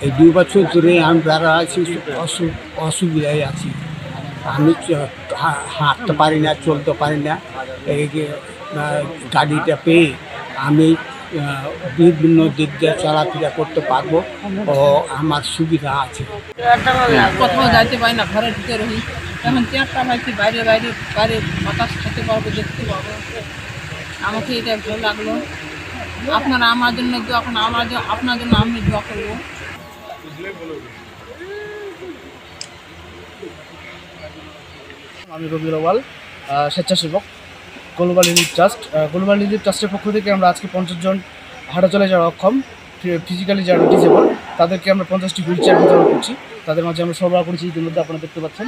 এই ২ বছর ধরে আমি বেড়া আছি, অসুবিধায় আছি। আমি হাঁটতে পারি না, চলতে পারি না। এই যে গাড়িটা পেয়ে আমি বিভিন্ন দিক দিয়ে চলাফেরা করতে পারবো ও আমার সুবিধা আছে। কোথাও যাইতে পারি না, ঘরের ভিতরে রহি। এখন চেয়ারটা পাইছি, বাইরে বাইরে বাইরে বাতাস খেতে পারবো, দেখতে পাবো। আমাকে এটা ভালো লাগলো। আপনারা আমার জন্য দোয়া করুন, আপনার জন্য আমি দোয়া করবো। আমি রবিউল আউয়াল, স্বেচ্ছাসেবক, global relief trust. Global relief ট্রাস্টের পক্ষ থেকে আমরা আজকে 50 জন হাঁটাচলায় যারা অক্ষম, ফিজিক্যালি যারা ডিসেবল, তাদেরকে আমরা 50টি হুইল চেয়ার বিতরণ করছি। তাদের মাঝে আমরা সরবরাহ করেছি। ইতিমধ্যে আপনারা দেখতে পাচ্ছেন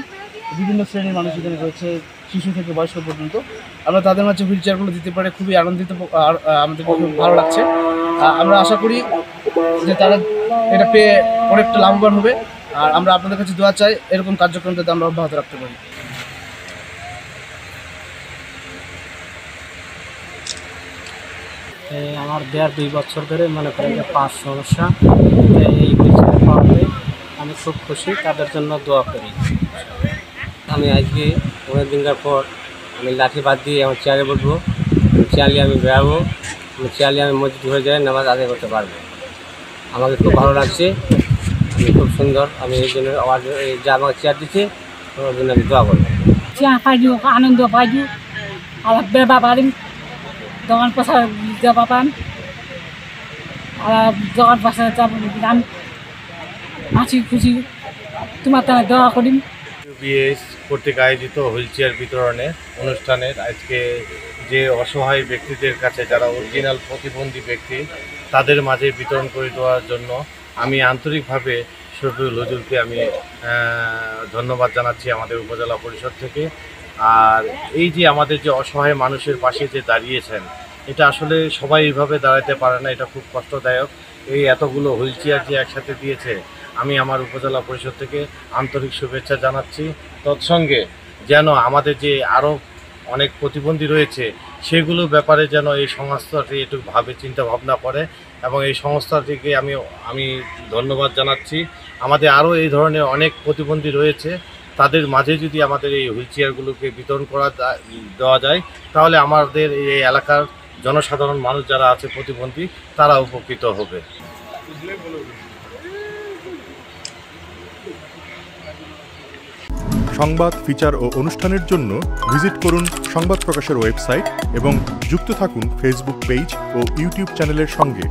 বিভিন্ন শ্রেণীর মানুষ এখানে রয়েছে, শিশু থেকে বয়স্ক পর্যন্ত। আমরা তাদের মাঝে হুইল চেয়ারগুলো দিতে পারে খুবই আনন্দিত, আমাদের খুব ভালো লাগছে। আমরা আশা করি যে তারা এটা পেয়ে অনেকটা লাভবান হবে। আর আমরা আপনাদের কাছে দোয়া চাই এরকম কার্যক্রম যাতে আমরা অব্যাহত রাখতে পারি। আমার 1.5-2 বছর ধরে মনে করেন যে পাঁচ সমস্যা, এই হুইলচেয়ার পাওয়াতে আমি খুব খুশি। তাদের জন্য দোয়া করি। আমি আজকে অনেক দিনকার পর আমি লাঠি বাদ দিয়ে আমার চেয়ারে বসবো, চেয়ারলে আমি বেড়াবো, চেয়ারলে আমি মসজিদ হয়ে যায় নামাজ আদায় করতে পারবো। আমাকে খুব ভালো লাগছে, আমি খুব সুন্দর। আমি এই জন্য যা আমাকে চেয়ার দিচ্ছে ওর জন্য আমি দোয়া করবো। চেয়ার পাইজু, আনন্দ পাইজু, আর বেবা পারিম, দোকান পয়সা যাবা পান, আর দোকান পয়সা যাব দিলাম। আছি খুশি, তোমার তারা দোয়া করিম। ইউবিএস কর্তৃক আয়োজিত হুইলচেয়ার বিতরণের অনুষ্ঠানের আজকে যে অসহায় ব্যক্তিদের কাছে, যারা অরিজিনাল প্রতিবন্ধী ব্যক্তি, তাদের মাঝে বিতরণ করে দেওয়ার জন্য আমি আন্তরিকভাবে শফিউল হুজুরকে আমি ধন্যবাদ জানাচ্ছি আমাদের উপজেলা পরিষদ থেকে। আর এই যে আমাদের যে অসহায় মানুষের পাশে যে দাঁড়িয়েছেন, এটা আসলে সবাই এইভাবে দাঁড়াতে পারে না, এটা খুব কষ্টদায়ক। এই এতগুলো হুইলচেয়ার যে একসাথে দিয়েছে, আমি আমার উপজেলা পরিষদ থেকে আন্তরিক শুভেচ্ছা জানাচ্ছি। তৎসঙ্গে যেন আমাদের যে আরও অনেক প্রতিবন্ধী রয়েছে, সেগুলোর ব্যাপারে যেন এই সংস্থাটি একটু চিন্তা ভাবনা করে, এবং এই সংস্থাটিকে আমি ধন্যবাদ জানাচ্ছি। আমাদের আরও এই ধরনের অনেক প্রতিবন্ধী রয়েছে, তাদের মাঝে যদি আমাদের এই হুইলচেয়ারগুলোকে বিতরণ দেওয়া যায়, তাহলে আমাদের এই এলাকার জনসাধারণ মানুষ যারা আছে প্রতিবন্ধী, তারা উপকৃত হবে। সংবাদ, ফিচার ও অনুষ্ঠানের জন্য ভিজিট করুন সংবাদ প্রকাশের ওয়েবসাইট এবং যুক্ত থাকুন ফেসবুক পেজ ও ইউটিউব চ্যানেলের সঙ্গে।